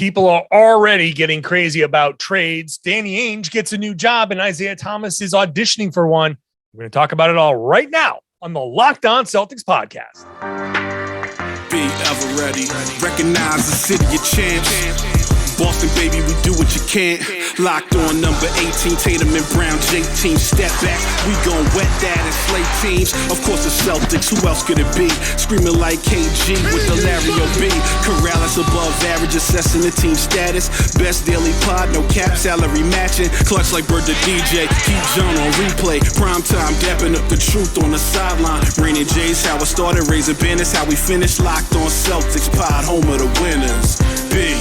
People are already getting crazy about trades. Danny Ainge gets a new job and Isaiah Thomas is auditioning for one. We're going to talk about it all right now on the Locked On Celtics podcast. Be ever ready. Recognize the city of champs. Boston, baby, we do what you can't. Locked on number 18, Tatum and Brown, J-team, step back. We gon' wet that and slay teams. Of course, the Celtics, who else could it be? Screaming like KG with the Larry O.B. Karalis above average, assessing the team status. Best daily pod, no cap, salary matching. Clutch like Bird the DJ, keep John on replay. Prime time, dapping up the truth on the sideline. Raining J's, how it started, raising banners, how we finished. Locked on Celtics pod, home of the winners. B.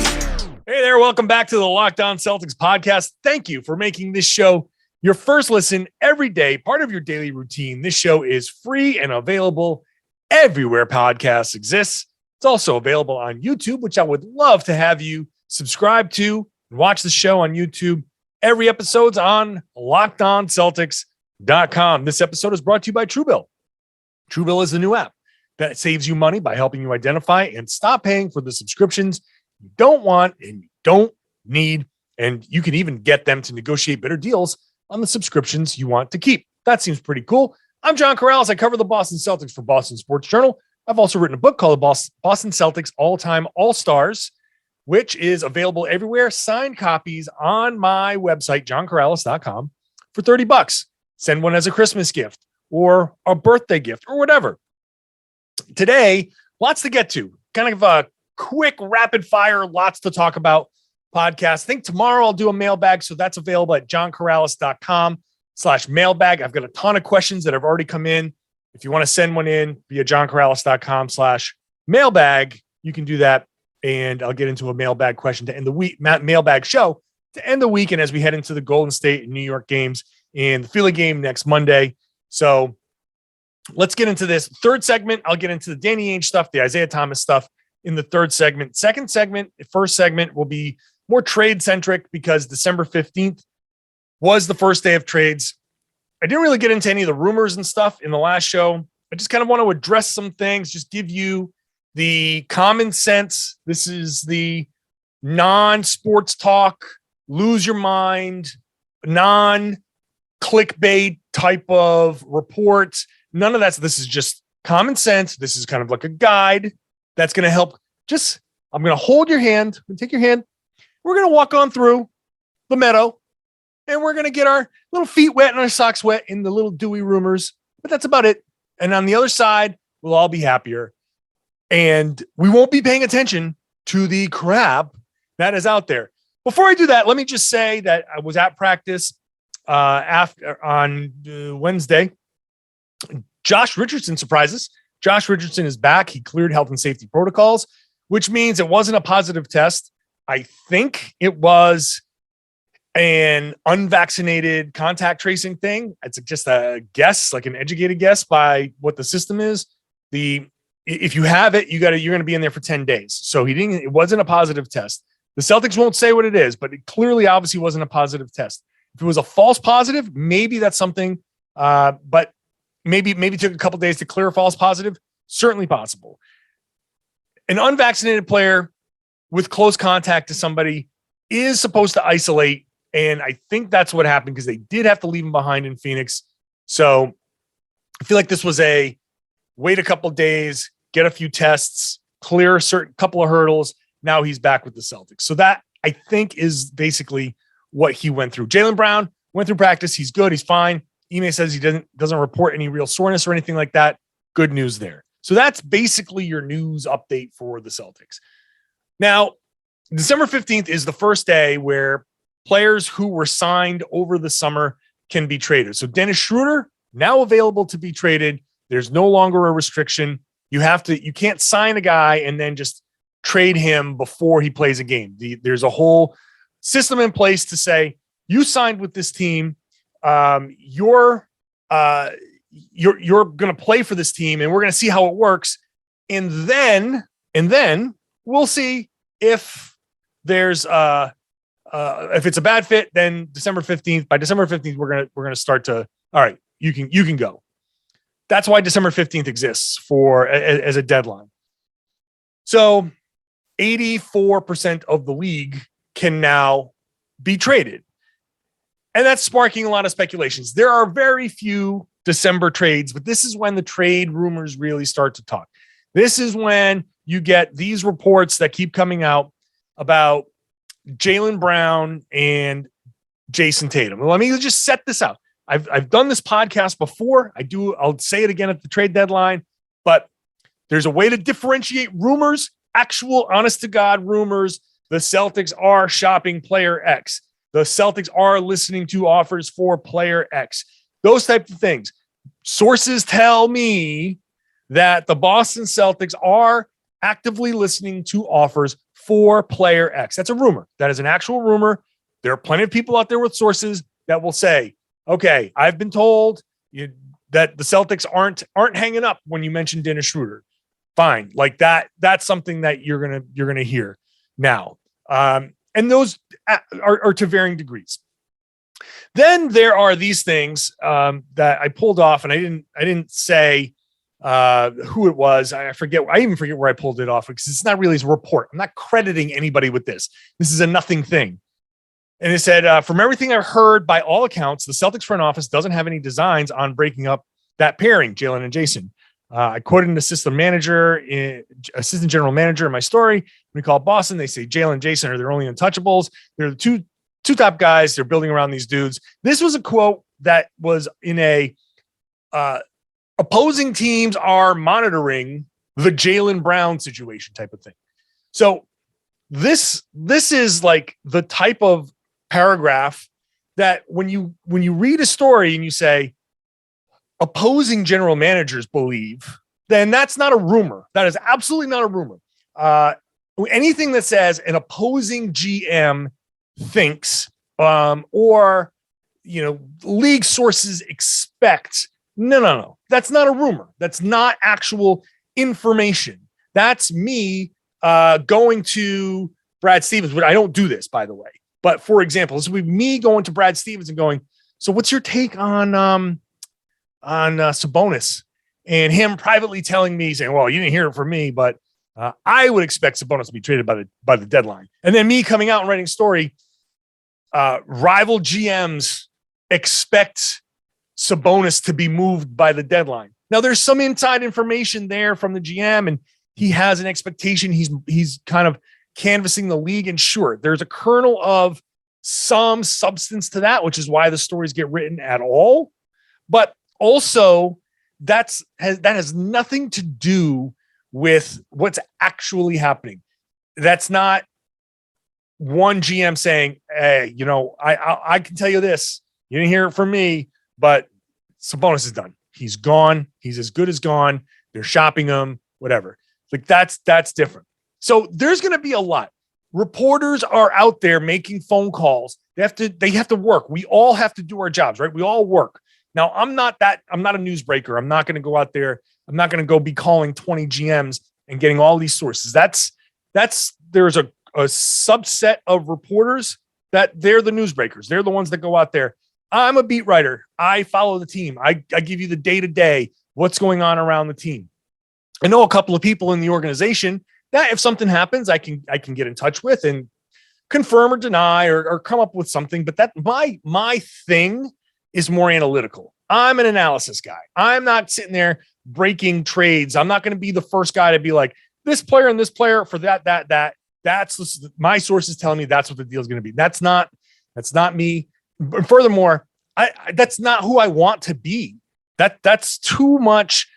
Hey there, welcome back to the Locked On Celtics podcast. Thank you for making this show your first listen every day, part of your daily routine. This show is free and available everywhere podcasts exist. It's also available on YouTube, which I would love to have you subscribe to and watch the show on YouTube. Every episode's on LockedOnCeltics.com. This episode is brought to you by TrueBill. TrueBill is the new app that saves you money by helping you identify and stop paying for the subscriptions you don't want and you don't need, and you can even get them to negotiate better deals on the subscriptions you want to keep. That seems pretty cool. I'm John Karalis. I cover the Boston Celtics for Boston Sports Journal. I've also written a book called Boston Celtics All-Time All-Stars, which is available everywhere. Signed copies on my website, johnkaralis.com, for $30. Send one as a Christmas gift or a birthday gift or whatever. Today, lots to get to. Kind of a quick rapid fire, lots to talk about podcast. I think tomorrow I'll do a mailbag. So that's available at johnkaralis.com/mailbag. I've got a ton of questions that have already come in. If you want to send one in via johnkaralis.com/mailbag, you can do that. And I'll get into a mailbag question to end the week, mailbag show to end the week. And as we head into the Golden State and New York games and the Philly game next Monday. So let's get into this third segment. I'll get into the Danny Ainge stuff, the Isaiah Thomas stuff in the third segment. First segment will be more trade centric because December 15th was the first day of trades. I didn't really get into any of the rumors and stuff in the last show. I just kind of want to address some things, just give you the common sense. This is the non-sports talk, lose your mind, non-clickbait type of reports. None of that. This is just common sense. This is kind of like a guide that's going to help. I'm going to hold your hand and take your hand. We're going to walk on through the meadow and we're going to get our little feet wet and our socks wet in the little dewy rumors, but that's about it. And on the other side, we'll all be happier and we won't be paying attention to the crap that is out there. Before I do that, let me just say that I was at practice on Wednesday. Josh Richardson surprises. Josh Richardson is back. He cleared health and safety protocols, which means it wasn't a positive test. I think it was an unvaccinated contact tracing thing. It's just a guess, like an educated guess by what the system is. If you have it, you're going to be in there for 10 days. So it wasn't a positive test. The Celtics won't say what it is, but it clearly obviously wasn't a positive test. If it was a false positive, maybe that's something, but maybe took a couple days to clear a false positive. Certainly possible. An unvaccinated player with close contact to somebody is supposed to isolate. And I think that's what happened because they did have to leave him behind in Phoenix. So I feel like this was a wait a couple days, get a few tests, clear a certain couple of hurdles. Now he's back with the Celtics. So that I think is basically what he went through. Jaylen Brown went through practice. He's good. He's fine. Ime says he doesn't report any real soreness or anything like that. Good news there. So that's basically your news update for the Celtics. Now, December 15th is the first day where players who were signed over the summer can be traded. So Dennis Schroeder, now available to be traded. There's no longer a restriction. You can't sign a guy and then just trade him before he plays a game. There's a whole system in place to say, you signed with this team. You're going to play for this team and we're going to see how it works. And then we'll see if there's if it's a bad fit, then December 15th, by December 15th, we're going to start to, all right, you can go. That's why December 15th exists as a deadline. So 84% of the league can now be traded. And that's sparking a lot of speculations. There are very few December trades, but this is when the trade rumors really start to talk. This is when you get these reports that keep coming out about Jaylen Brown and Jayson Tatum. Well, let me just set this out. I've done this podcast before. I'll say it again at the trade deadline, but there's a way to differentiate rumors, actual honest to God rumors. The Celtics are shopping player X. The Celtics are listening to offers for player X. Those types of things. Sources tell me that the Boston Celtics are actively listening to offers for player X. That's a rumor. That is an actual rumor. There are plenty of people out there with sources that will say, okay, I've been told that the Celtics aren't hanging up when you mention Dennis Schroeder. Fine. Like that's something that you're going to hear now. And those are to varying degrees. Then there are these things that I pulled off, and I didn't say who it was. I even forget where I pulled it off, because it's not really a report. I'm not crediting anybody with this. This is a nothing thing. And it said, from everything I've heard, by all accounts, the Celtics front office doesn't have any designs on breaking up that pairing, Jaylen and Jayson. I quoted an assistant general manager in my story. When we call Boston, they say Jaylen and Jayson are their only untouchables. They're the two top guys. They're building around these dudes. This was a quote that was in a opposing teams are monitoring the Jaylen Brown situation type of thing. So this is like the type of paragraph that when you read a story and you say opposing general managers believe, then that's not a rumor. That is absolutely not a rumor. Anything that says an opposing GM thinks, or league sources expect. No. That's not a rumor. That's not actual information. That's me going to Brad Stevens, but I don't do this, by the way. But for example, this would be me going to Brad Stevens and going, so what's your take on Sabonis? And him privately telling me, saying, well, you didn't hear it from me, but I would expect Sabonis to be traded by the deadline. And then me coming out and writing a story, rival GMs expect Sabonis to be moved by the deadline. Now there's some inside information there from the GM, and he has an expectation. He's kind of canvassing the league, and sure, there's a kernel of some substance to that, which is why the stories get written at all. But also that has nothing to do with what's actually happening. That's not one GM saying, hey, I can tell you this. You didn't hear it from me, but Sabonis is done. He's gone. He's as good as gone. They're shopping him, whatever. Like that's different. So there's going to be a lot. Reporters are out there making phone calls. They have to work. We all have to do our jobs, right? We all work. Now, I'm not a newsbreaker. I'm not going to go out there. I'm not going to go be calling 20 GMs and getting all these sources. There's a subset of reporters that they're the newsbreakers. They're the ones that go out there. I'm a beat writer. I follow the team. I give you the day-to-day, what's going on around the team. I know a couple of people in the organization that if something happens, I can get in touch with and confirm or deny or come up with something. But that my thing is more analytical. I'm an analysis guy. I'm not sitting there breaking trades. I'm not going to be the first guy to be like, this player and this player for that. That's my sources telling me that's what the deal is going to be. That's not me. But furthermore, that's not who I want to be. That's too much,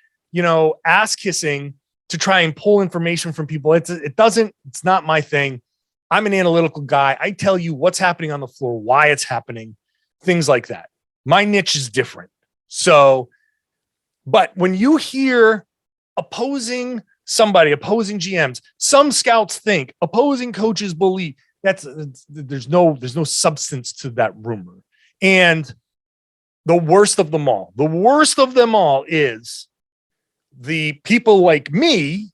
ass kissing to try and pull information from people. It's not my thing. I'm an analytical guy. I tell you what's happening on the floor, why it's happening, things like that. My niche is different. So, but when you hear opposing GMs, some scouts think, opposing coaches believe, there's no substance to that rumor. And the worst of them all is the people like me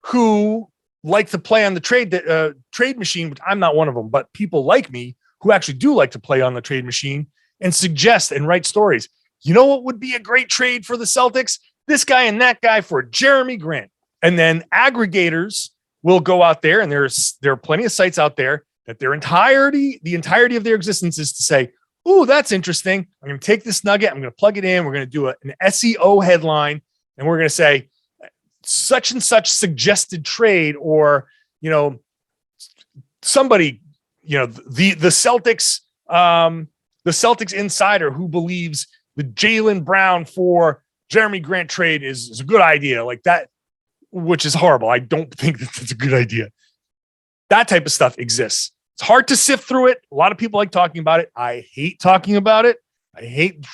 who like to play on the trade machine, which I'm not one of them, but people like me who actually do like to play on the trade machine and suggest and write stories. You know what would be a great trade for the Celtics? This guy and that guy for Jeremy Grant. And then aggregators will go out there, and there are plenty of sites out there that the entirety of their existence is to say, "Ooh, that's interesting. I'm going to take this nugget. I'm going to plug it in. We're going to do an SEO headline, and we're going to say such and such suggested trade," or somebody, the Celtics, the Celtics insider who believes the Jaylen Brown for Jeremy Grant trade is a good idea, like that, which is horrible. I don't think that's a good idea. That type of stuff exists. It's hard to sift through it. A lot of people like talking about it. I hate talking about it. I hate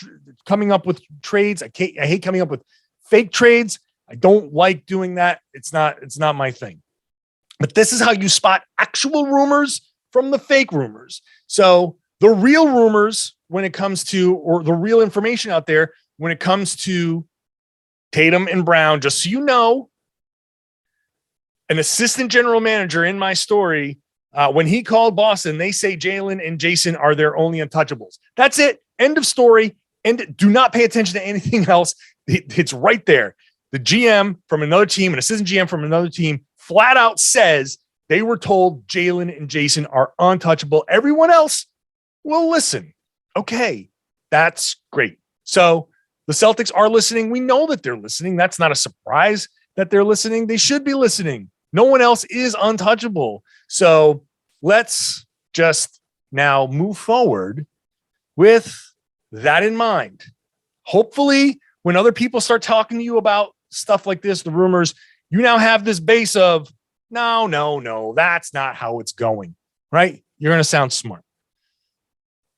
coming up with trades. I hate coming up with fake trades. I don't like doing that. It's not my thing. But this is how you spot actual rumors from the fake rumors. So the real rumors when it comes to, or the real information out there when it comes to Tatum and Brown, just so you know, an assistant general manager in my story, when he called Boston, they say Jaylen and Jayson are their only untouchables. That's it. End of story. And do not pay attention to anything else. It's right there. The GM from another team, an assistant GM from another team, flat out says they were told Jaylen and Jayson are untouchable. Everyone else will listen. Okay, that's great. So the Celtics are listening. We know that they're listening. That's not a surprise that they're listening. They should be listening. No one else is untouchable. So let's just now move forward with that in mind. Hopefully, when other people start talking to you about stuff like this, the rumors, you now have this base of, no, that's not how it's going, right? You're going to sound smart.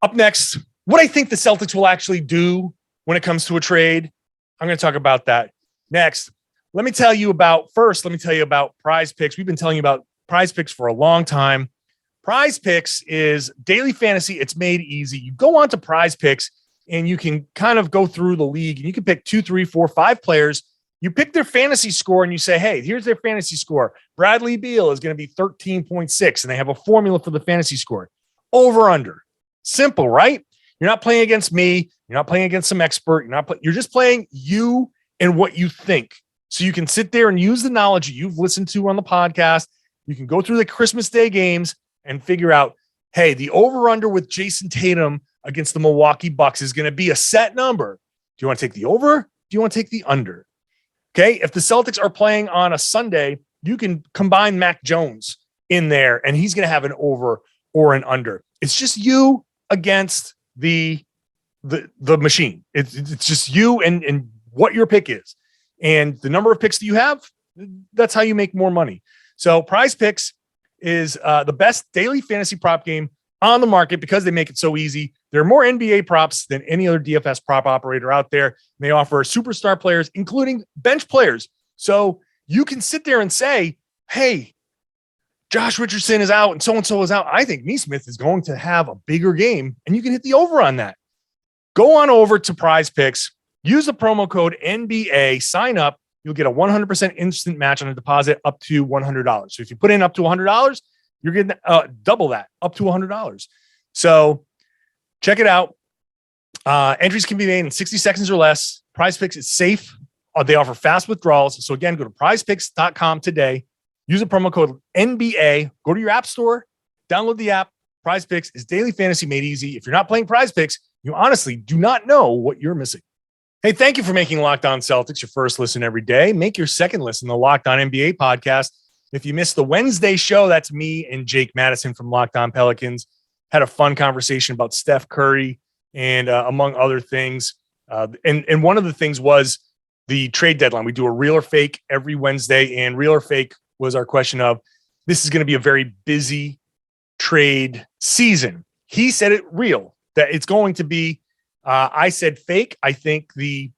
Up next, what I think the Celtics will actually do when it comes to a trade. I'm going to talk about that next. Let me tell you about PrizePicks. We've been telling you about PrizePicks for a long time. PrizePicks is daily fantasy. It's made easy. You go on to PrizePicks and you can kind of go through the league and you can pick 2, 3, 4, 5 players. You pick their fantasy score and you say, hey, here's their fantasy score. Bradley Beal is going to be 13.6, and they have a formula for the fantasy score. Over, under. Simple, right? You're not playing against me. You're not playing against some expert. You're just playing you and what you think. So you can sit there and use the knowledge you've listened to on the podcast. You can go through the Christmas Day games and figure out, hey, the over-under with Jayson Tatum against the Milwaukee Bucks is going to be a set number. Do you want to take the over? Do you want to take the under? Okay, if the Celtics are playing on a Sunday, you can combine Mac Jones in there, and he's going to have an over or an under. It's just you against the machine. It's just you and what your pick is. And the number of picks that you have, that's how you make more money. So PrizePicks is the best daily fantasy prop game on the market because they make it so easy. There are more NBA props than any other DFS prop operator out there. They offer superstar players, including bench players. So you can sit there and say, hey, Josh Richardson is out and so is out. I think Neesmith is going to have a bigger game, and you can hit the over on that. Go on over to PrizePicks, use the promo code NBA, sign up. You'll get a 100% instant match on a deposit up to $100. So if you put in up to $100, you're getting double that, up to $100. So check it out. Entries can be made in 60 seconds or less. PrizePicks is safe. They offer fast withdrawals. So again, go to prizepicks.com today. Use the promo code NBA. Go to your app store. Download the app. PrizePicks is daily fantasy made easy. If you're not playing PrizePicks, you honestly do not know what you're missing. Hey, thank you for making Locked On Celtics your first listen every day. Make your second listen the Locked On NBA podcast. If you missed the Wednesday show, that's me and Jake Madison from Locked On Pelicans. Had a fun conversation about Steph Curry and among other things. And one of the things was the trade deadline. We do a real or fake every Wednesday, and real or fake was our question of, this is going to be a very busy trade season. He said it real, that it's going to be. I said fake. I think the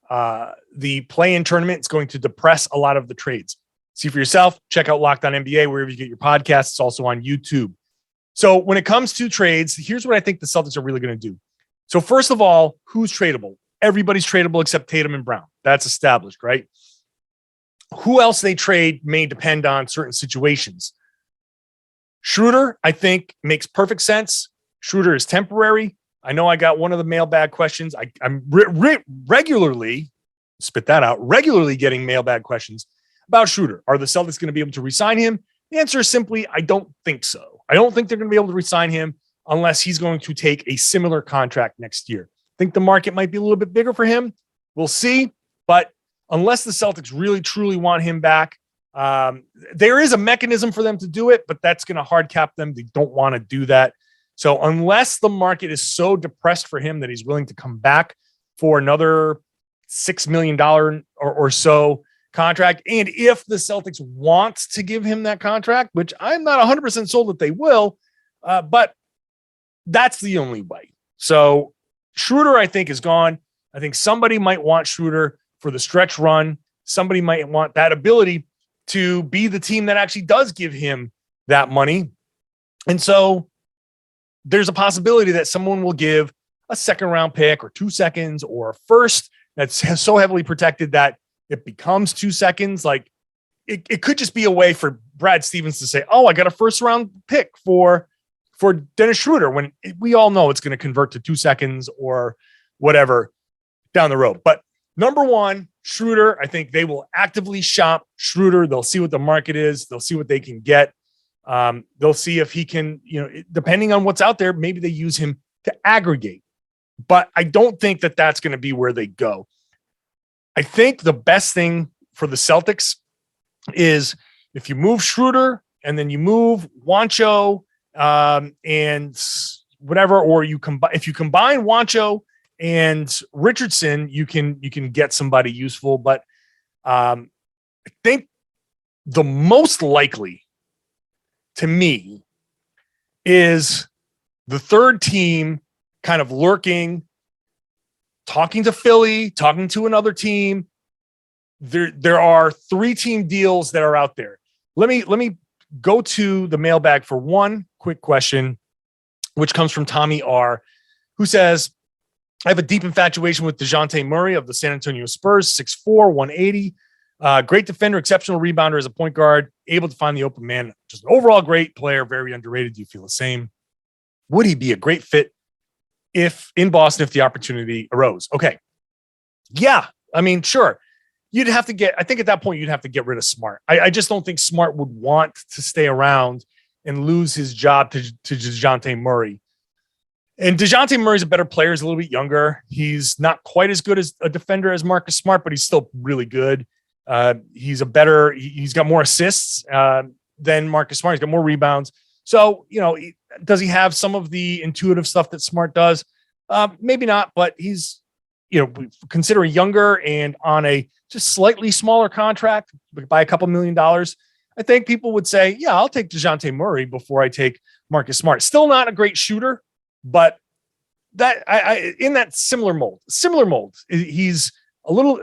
play-in tournament is going to depress a lot of the trades. See for yourself. Check out Locked On NBA wherever you get your podcasts. It's also on YouTube. So when it comes to trades, here's what I think the Celtics are really going to do. So first of all, who's tradable? Everybody's tradable except Tatum and Brown. That's established, right? Who else they trade may depend on certain situations. Schroeder, I think, makes perfect sense. Schroeder is temporary. I know I got one of the mailbag questions. I'm regularly, spit that out, regularly getting mailbag questions about Schroeder. Are the Celtics going to be able to re-sign him? The answer is simply, I don't think so. I don't think they're going to be able to re-sign him unless he's going to take a similar contract next year. I think the market might be a little bit bigger for him. We'll see. But unless the Celtics really, truly want him back, there is a mechanism for them to do it, but that's going to hard cap them. They don't want to do that. So unless the market is so depressed for him that he's willing to come back for another $6 million or so contract, and if the Celtics want to give him that contract, which I'm not 100% sold that they will, but that's the only way. So Schroeder, I think, is gone. I think somebody might want Schroeder for the stretch run. Somebody might want that ability to be the team that actually does give him that money. And so there's a possibility that someone will give a second round pick or 2 seconds or a first that's so heavily protected that it becomes 2 seconds. Like it could just be a way for Brad Stevens to say, oh, I got a first round pick for Dennis Schroeder, when we all know it's going to convert to 2 seconds or whatever down the road. But number one, Schroeder, I think they will actively shop Schroeder. They'll see what the market is. They'll see what they can get. They'll see if he can, depending on what's out there, maybe they use him to aggregate. But I don't think that that's going to be where they go. I think the best thing for the Celtics is if you move Schroeder and then you move Juancho and whatever, or if you combine Juancho and Richardson, you can get somebody useful. But I think the most likely to me is the third team kind of lurking, talking to Philly, talking to another team. There are 3-team deals that are out there. Let me go to the mailbag for one quick question, which comes from Tommy R., who says, I have a deep infatuation with Dejounte Murray of the San Antonio Spurs, 6'4", 180. Great defender, exceptional rebounder as a point guard, able to find the open man. Just an overall great player, very underrated. Do you feel the same? Would he be a great fit in Boston if the opportunity arose? Okay. Yeah. I mean, sure. You'd have to I think at that point, you'd have to get rid of Smart. I just don't think Smart would want to stay around and lose his job to Dejounte Murray. And Dejounte Murray's a better player. He's a little bit younger. He's not quite as good as a defender as Marcus Smart, but he's still really good. He's got more assists than Marcus Smart. He's got more rebounds. So, does he have some of the intuitive stuff that Smart does? Maybe not, but he's, considering younger and on a just slightly smaller contract by a couple $1 million. I think people would say, yeah, I'll take Dejounte Murray before I take Marcus Smart. Still not a great shooter, but that in that similar mold, he's a little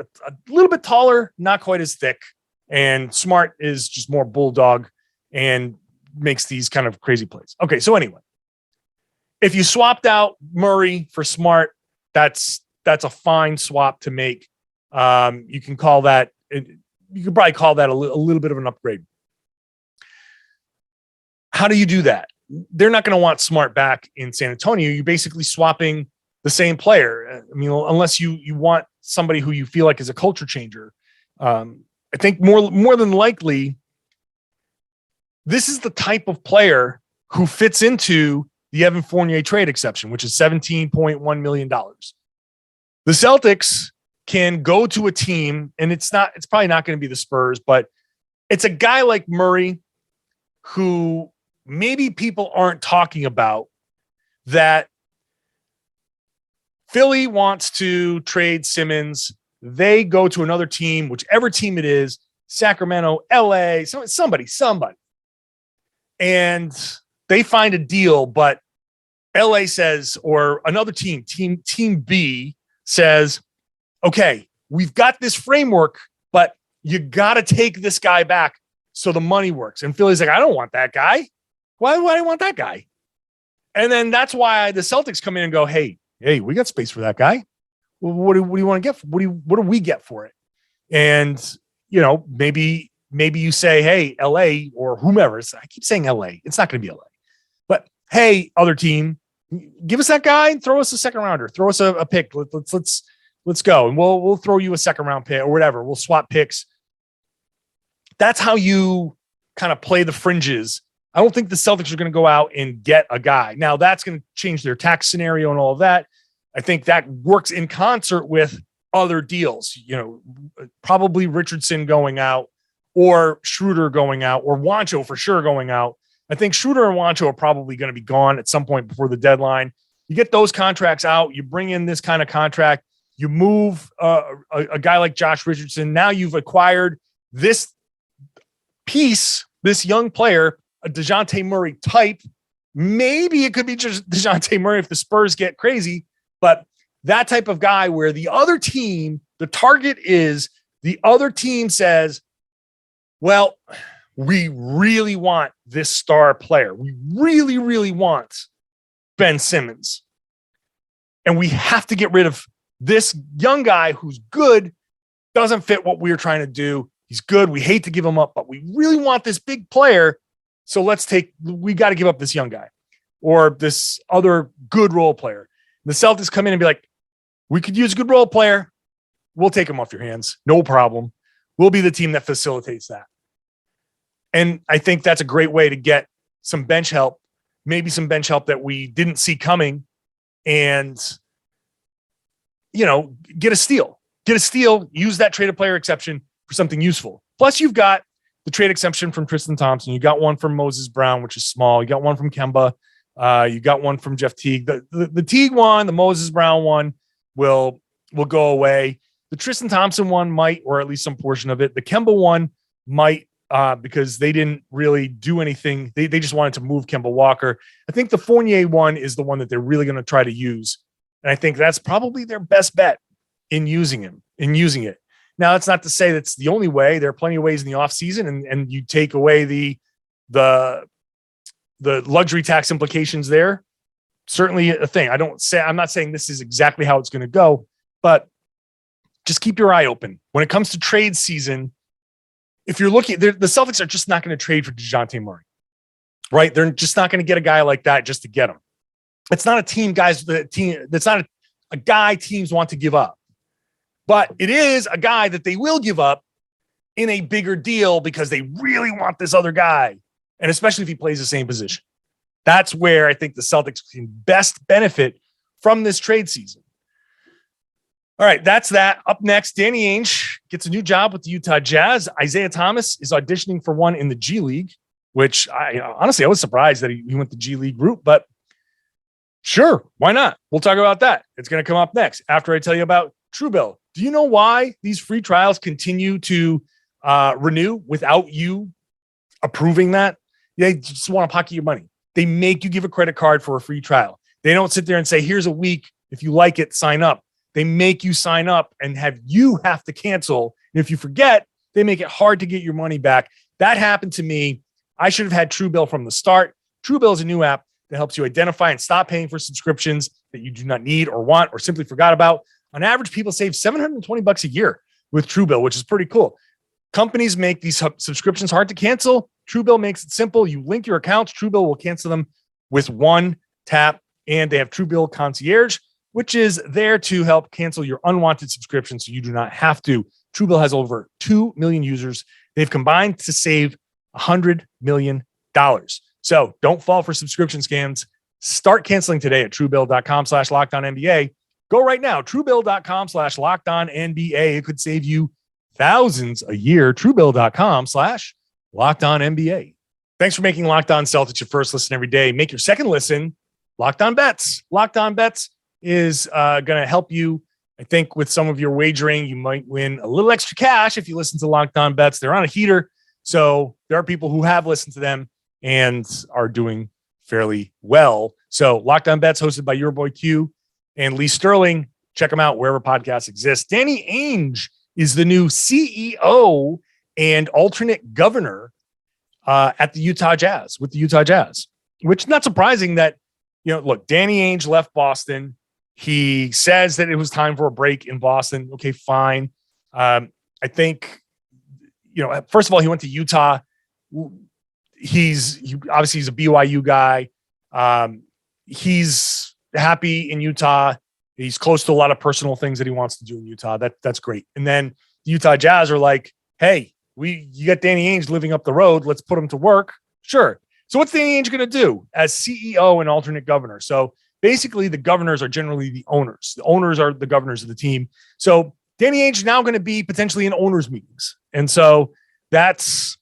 bit taller, not quite as thick, and Smart is just more bulldog and makes these kind of crazy plays. Okay. So anyway, if you swapped out Murray for Smart, that's a fine swap to make. You can call that, you could probably call that a little bit of an upgrade. How do you do that? They're not going to want Smart back in San Antonio. You're basically swapping the same player. I mean, unless you want somebody who you feel like is a culture changer. I think more than likely, this is the type of player who fits into the Evan Fournier trade exception, which is $17.1 million. The Celtics can go to a team, and it's probably not going to be the Spurs, but it's a guy like Murray who maybe people aren't talking about, that Philly wants to trade Simmons. They go to another team, whichever team it is, Sacramento, LA, somebody, and they find a deal, but LA says, or another team B says, okay, we've got this framework, but you got to take this guy back so the money works. And Philly's like, I don't want that guy. Why would I want that guy? And then that's why the Celtics come in and go, hey, we got space for that guy. Well, what do you want to get? What do we get for it? And, maybe you say, hey, LA or whomever. I keep saying LA. It's not going to be LA. But hey, other team, give us that guy and throw us a second rounder. Throw us a pick. Let's go. And we'll throw you a second round pick or whatever. We'll swap picks. that's how you kind of play the fringes. I don't think the Celtics are going to go out and get a guy. Now that's going to change their tax scenario and all of that. I think that works in concert with other deals, probably Richardson going out or Schroeder going out or Wancho for sure going out. I think Schroeder and Wancho are probably going to be gone at some point before the deadline. You get those contracts out, you bring in this kind of contract, you move a guy like Josh Richardson. Now you've acquired this piece, this young player, a Dejounte Murray type. Maybe it could be just Dejounte Murray if the Spurs get crazy, but that type of guy where the other team, the target is the other team says, well, we really want this star player. We really, really want Ben Simmons. And we have to get rid of this young guy who's good, doesn't fit what we're trying to do. He's good. We hate to give him up, but we really want this big player. So we got to give up this young guy or this other good role player. The Celtics come in and be like, we could use a good role player. We'll take him off your hands. No problem. We'll be the team that facilitates that. And I think that's a great way to get some bench help, maybe some bench help that we didn't see coming, and, get a steal. Use that traded player exception for something useful. Plus, you've got the trade exception from Tristan Thompson. You got one from Moses Brown, which is small. You got one from Kemba. You got one from Jeff Teague. The Teague one, the Moses Brown one will go away. The Tristan Thompson one might, or at least some portion of it. The Kemba one might, because they didn't really do anything. They just wanted to move Kemba Walker. I think the Fournier one is the one that they're really going to try to use. And I think that's probably their best bet in using it. Now, that's not to say that's the only way. There are plenty of ways in the offseason, and you take away the luxury tax implications there. Certainly a thing. I'm not saying this is exactly how it's going to go, but just keep your eye open. When it comes to trade season, if you're looking, the Celtics are just not going to trade for Dejounte Murray, right? They're just not going to get a guy like that just to get him. It's not a team, guys. That's not a guy teams want to give up, but it is a guy that they will give up in a bigger deal because they really want this other guy, and especially if he plays the same position. That's where I think the Celtics can best benefit from this trade season. All right, that's that. Up next, Danny Ainge gets a new job with the Utah Jazz. Isaiah Thomas is auditioning for one in the G League, which honestly, I was surprised that he went the G League route, but sure, why not? We'll talk about that. It's going to come up next after I tell you about TrueBill. Do you know why these free trials continue to renew without you approving that? They just want to pocket your money. They make you give a credit card for a free trial. They don't sit there and say, here's a week. If you like it, sign up. They make you sign up and have to cancel. And if you forget, they make it hard to get your money back. That happened to me. I should have had TrueBill from the start. TrueBill is a new app that helps you identify and stop paying for subscriptions that you do not need or want or simply forgot about. On average, people save $720 a year with TrueBill, which is pretty cool. Companies make these subscriptions hard to cancel. TrueBill makes it simple. You link your accounts. TrueBill will cancel them with one tap. And they have TrueBill Concierge, which is there to help cancel your unwanted subscriptions so you do not have to. TrueBill has over 2 million users. They've combined to save $100 million. So don't fall for subscription scams. Start canceling today at TrueBill.com/LockedOnNBA. Go right now, TrueBill.com/LockedOnNBA. It could save you thousands a year. TrueBill.com/LockedOnNBA. Thanks for making Locked On Celtics your first listen every day. Make your second listen Locked On Bets. Locked On Bets is going to help you, I think, with some of your wagering. You might win a little extra cash if you listen to Locked On Bets. They're on a heater, so there are people who have listened to them and are doing fairly well. So Locked On Bets, hosted by your boy Q and Lee Sterling. Check them out wherever podcasts exist. Danny Ainge is the new CEO and alternate governor at the Utah Jazz, with the Utah Jazz, which is not surprising that, look, Danny Ainge left Boston. He says that it was time for a break in Boston. Okay, fine. I think, first of all, he went to Utah. He's obviously a BYU guy. He's happy in Utah. He's close to a lot of personal things that he wants to do in Utah. That's great. And then the Utah Jazz are like, hey, You got Danny Ainge living up the road. Let's put him to work. Sure. So what's Danny Ainge going to do as CEO and alternate governor? So basically the governors are generally the owners. The owners are the governors of the team. So Danny Ainge is now going to be potentially in owners meetings. And so that's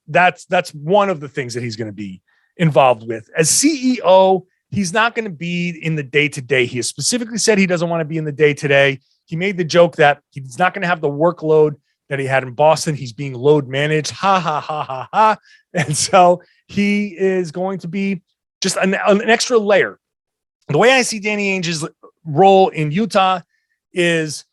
one of the things that he's going to be involved with. As CEO, he's not going to be in the day-to-day. He has specifically said he doesn't want to be in the day-to-day. He made the joke that he's not going to have the workload that he had in Boston. He's being load managed. Ha, ha, ha, ha, ha. And so he is going to be just an extra layer. The way I see Danny Ainge's role in Utah is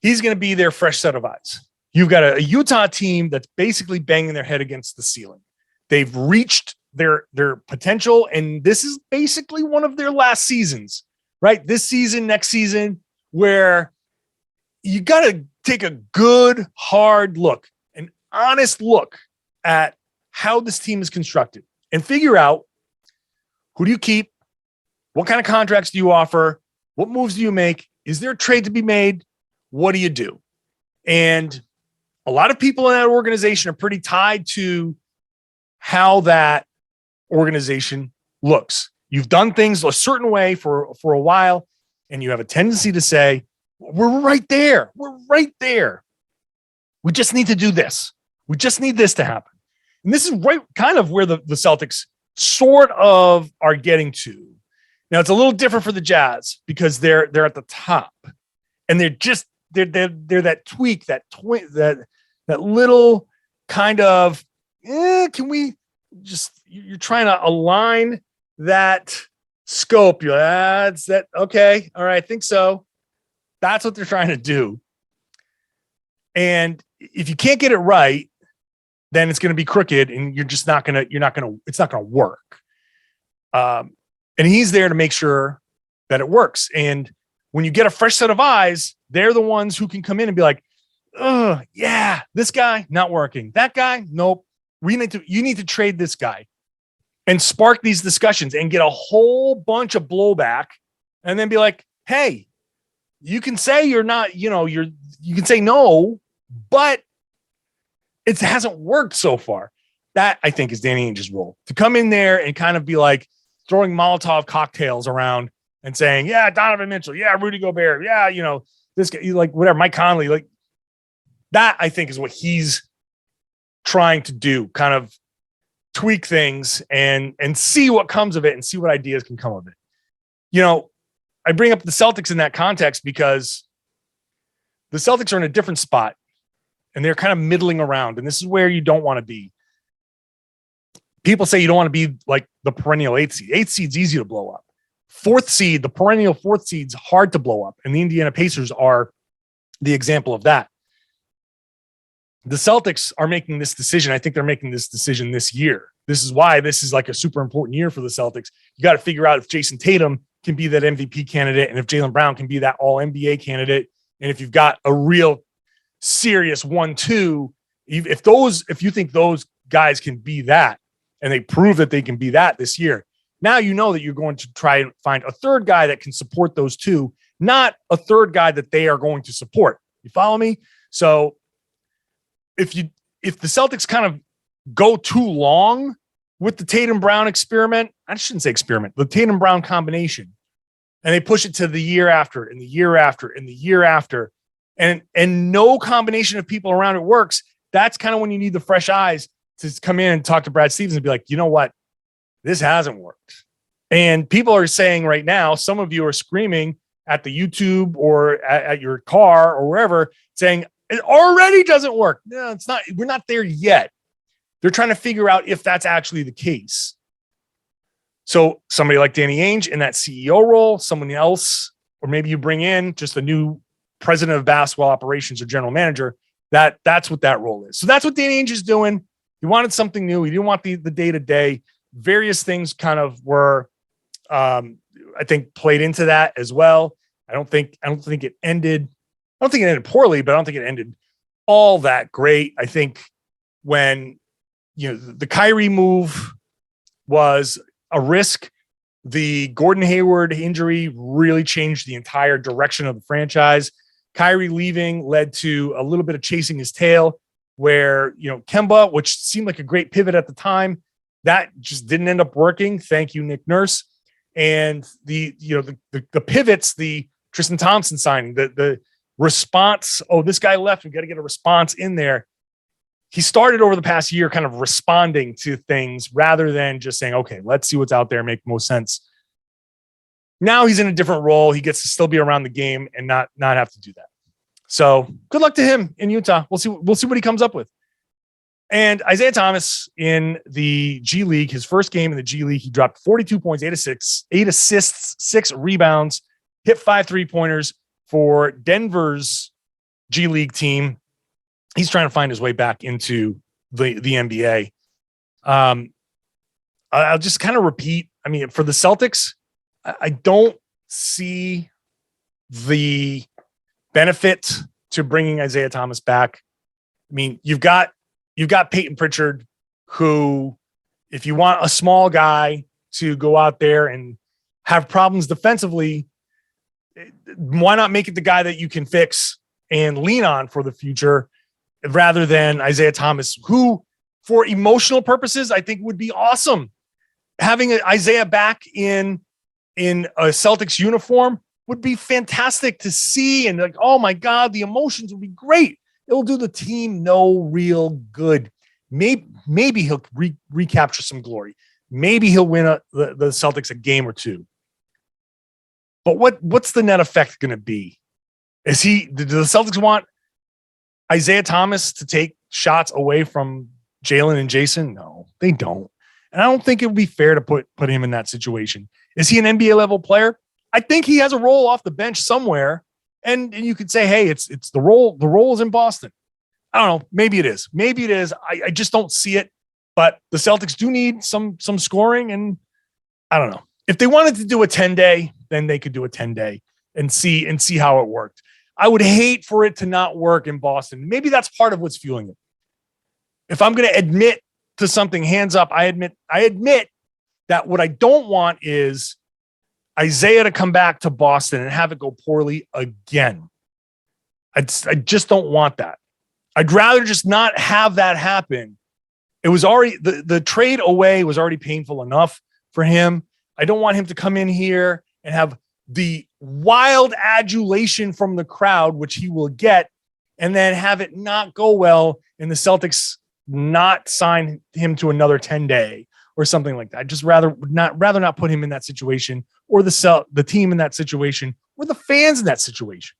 he's going to be their fresh set of eyes. You've got a Utah team that's basically banging their head against the ceiling. They've reached their potential, and this is basically one of their last seasons, right? This season, next season, where you got to take a good, hard look, an honest look at how this team is constructed and figure out who do you keep, what kind of contracts do you offer, what moves do you make, is there a trade to be made, what do you do? And a lot of people in that organization are pretty tied to how that organization looks. You've done things a certain way for a while, and you have a tendency to say, we're right there. We're right there. We just need to do this. We just need this to happen. And this is right kind of where the Celtics sort of are getting to. Now, it's a little different for the Jazz because they're at the top, and they're that tweak, that little kind of, can we just, you're trying to align that scope. It's that, okay. All right. I think so. That's what they're trying to do. And if you can't get it right, then it's going to be crooked and it's not going to work. And he's there to make sure that it works. And when you get a fresh set of eyes, they're the ones who can come in and be like, oh yeah, this guy not working. That guy, nope. You need to trade this guy, and spark these discussions and get a whole bunch of blowback, and then be like, hey, you can say you're not, you can say no, but it hasn't worked so far. That I think is Danny Ainge's role, to come in there and kind of be like throwing Molotov cocktails around and saying, yeah, Donovan Mitchell, yeah, Rudy Gobert, yeah, this guy, like whatever, Mike Conley, like that, I think is what he's trying to do, kind of tweak things and see what comes of it and see what ideas can come of it. I bring up the Celtics in that context because the Celtics are in a different spot and they're kind of middling around. And this is where you don't want to be. People say you don't want to be like the perennial 8th seed. 8th seed's easy to blow up. 4th seed, the perennial 4th seed's hard to blow up. And the Indiana Pacers are the example of that. The Celtics are making this decision. I think they're making this decision this year. This is why this is like a super important year for the Celtics. You got to figure out if Jayson Tatum can be that MVP candidate and if Jaylen Brown can be that all NBA candidate. And if you've got a real serious 1-2, if you think those guys can be that and they prove that they can be that this year, now you know that you're going to try and find a third guy that can support those two, not a third guy that they are going to support. You follow me? So if the Celtics kind of go too long with the Tatum Brown experiment, I shouldn't say experiment, the Tatum Brown combination, and they push it to the year after and the year after and the year after, and no combination of people around it works, that's kind of when you need the fresh eyes to come in and talk to Brad Stevens and be like, you know what? This hasn't worked. And people are saying right now, some of you are screaming at the YouTube or at your car or wherever saying, it already doesn't work. No, it's not. We're not there yet. They're trying to figure out if that's actually the case. So somebody like Danny Ainge in that CEO role, someone else, or maybe you bring in just a new president of basketball operations or general manager, that's what that role is. So that's what Danny Ainge is doing. He wanted something new. He didn't want the day-to-day. Various things kind of were, I think, played into that as well. I don't think it ended. I don't think it ended poorly, but I don't think it ended all that great. I think when, the Kyrie move was a risk, the Gordon Hayward injury really changed the entire direction of the franchise. Kyrie leaving led to a little bit of chasing his tail. where, Kemba, which seemed like a great pivot at the time, that just didn't end up working. Thank you, Nick Nurse. And the pivots, the Tristan Thompson signing, the response, this guy left, we got to get a response in there. He started over the past year kind of responding to things rather than just saying, okay, let's see what's out there, make most sense. Now he's in a different role. He gets to still be around the game and not have to do that. So good luck to him in Utah. We'll see what he comes up with. And Isaiah Thomas in the G League, his first game in the G League, he dropped 42 points, 8 assists, 6 rebounds, hit 5 3-pointers for Denver's G League team. He's trying to find his way back into the NBA. I'll just kind of repeat. I mean, for the Celtics, I don't see the benefit to bringing Isaiah Thomas back. I mean, you've got Peyton Pritchard, who, if you want a small guy to go out there and have problems defensively, why not make it the guy that you can fix and lean on for the future rather than Isaiah Thomas, who, for emotional purposes, I think would be awesome. Having Isaiah back in a Celtics uniform would be fantastic to see. And like, oh my God, the emotions would be great. It will do the team no real good. Maybe he'll recapture some glory. Maybe he'll win the Celtics a game or two. But what's the net effect going to be? Do the Celtics want Isaiah Thomas to take shots away from Jaylen and Jayson? No, they don't. And I don't think it would be fair to put him in that situation. Is he an NBA level player? I think he has a role off the bench somewhere. And you could say, hey, it's the role. The role is in Boston. I don't know. Maybe it is. I just don't see it. But the Celtics do need some scoring. And I don't know. If they wanted to do a 10-day, then they could do a 10-day and see how it worked. I would hate for it to not work in Boston. Maybe that's part of what's fueling it. If I'm going to admit to something, hands up, I admit that what I don't want is Isaiah to come back to Boston and have it go poorly again. I just don't want that. I'd rather just not have that happen. It was already, the trade away was already painful enough for him. I don't want him to come in here and have the wild adulation from the crowd, which he will get, and then have it not go well and the Celtics not sign him to another 10-day or something like that. I'd just rather not put him in that situation, or the team in that situation, or the fans in that situation.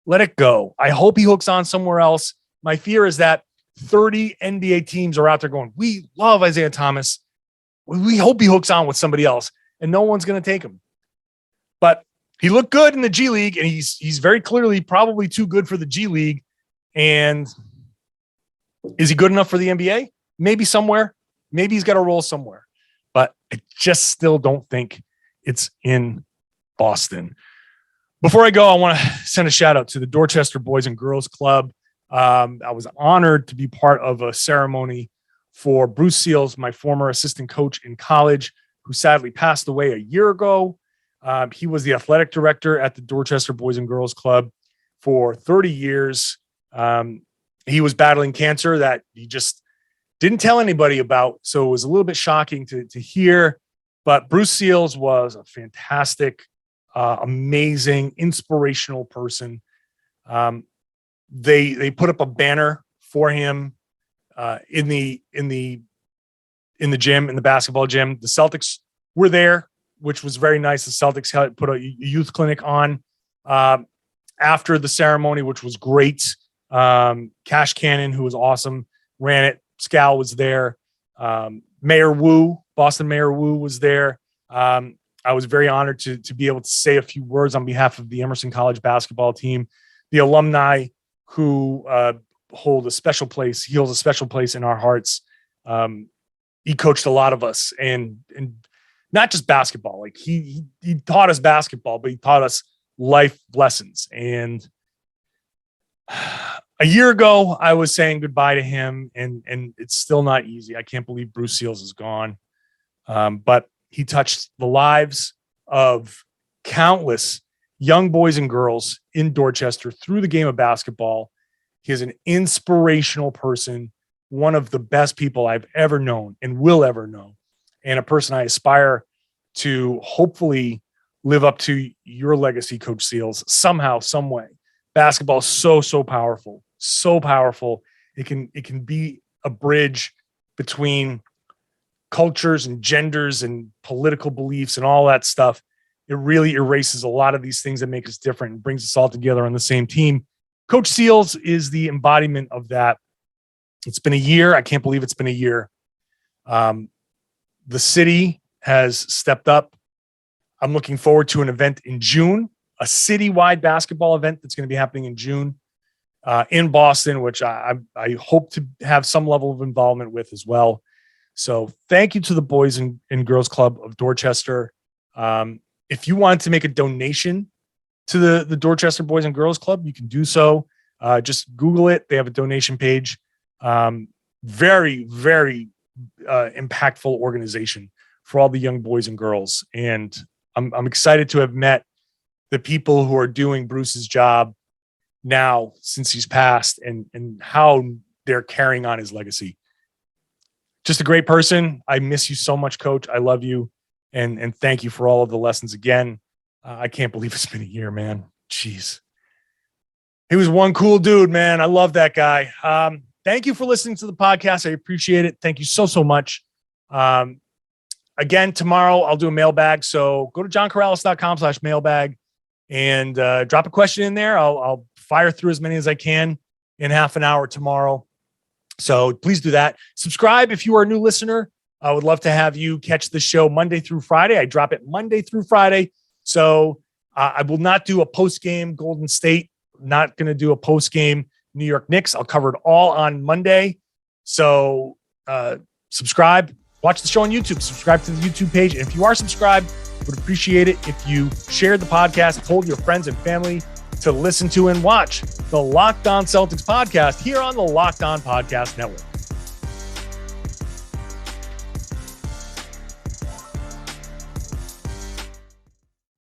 Let it go. I hope he hooks on somewhere else. My fear is that 30 NBA teams are out there going, we love Isaiah Thomas. We hope he hooks on with somebody else, and no one's going to take him. But he looked good in the G League, and he's very clearly probably too good for the G League. And is he good enough for the NBA? Maybe somewhere. Maybe he's got a role somewhere. But I just still don't think it's in Boston. Before I go, I want to send a shout out to the Dorchester Boys and Girls Club. I was honored to be part of a ceremony for Bruce Seals, my former assistant coach in college, who sadly passed away a year ago. He was the athletic director at the Dorchester Boys and Girls Club for 30 years. He was battling cancer that he just didn't tell anybody about. So it was a little bit shocking to hear. But Bruce Seals was a fantastic, amazing, inspirational person. They put up a banner for him in the gym, in the basketball gym. The Celtics were there, which was very nice. The Celtics had put a youth clinic on after the ceremony, which was great. Cash Cannon, who was awesome, ran it. Scal was there. Mayor Wu, Boston Mayor Wu, was there. I was very honored to be able to say a few words on behalf of the Emerson College basketball team, the alumni who hold a special place. He holds a special place in our hearts. He coached a lot of us, and not just basketball. Like he taught us basketball, but he taught us life lessons. And a year ago, I was saying goodbye to him, and it's still not easy. I can't believe Bruce Seals is gone. But he touched the lives of countless young boys and girls in Dorchester through the game of basketball. He is an inspirational person, one of the best people I've ever known and will ever know, and a person I aspire to hopefully live up to your legacy, Coach Seals, somehow, some way. Basketball is so powerful, so powerful. It can be a bridge between cultures and genders and political beliefs and all that stuff. It really erases a lot of these things that make us different and brings us all together on the same team. Coach Seals is the embodiment of that. It's been a year. I can't believe it's been a year. The city has stepped up. I'm looking forward to an event in June, a citywide basketball event that's going to be happening in June in Boston, which I hope to have some level of involvement with as well. So thank you to the Boys and Girls Club of Dorchester. If you want to make a donation to the Dorchester Boys and Girls Club, you can do so. Just Google it. They have a donation page. Very, very impactful organization for all the young boys and girls. And I'm excited to have met the people who are doing Bruce's job now since he's passed and how they're carrying on his legacy. Just a great person. I miss you so much, Coach. I love you. And thank you for all of the lessons again. I can't believe it's been a year, man. Jeez. He was one cool dude, man. I love that guy. Thank you for listening to the podcast. I appreciate it. Thank you so much. Again, tomorrow I'll do a mailbag. So go to johnkaralis.com/mailbag and drop a question in there. I'll fire through as many as I can in half an hour tomorrow. So please do that. Subscribe if you are a new listener. I would love to have you catch the show Monday through Friday. I drop it Monday through Friday. So I will not do a post-game Golden State. Not going to do a post-game New York Knicks. I'll cover it all on Monday. So subscribe. Watch the show on YouTube. Subscribe to the YouTube page. And if you are subscribed, would appreciate it if you shared the podcast, told your friends and family to listen to and watch the Locked On Celtics podcast here on the Locked On Podcast Network.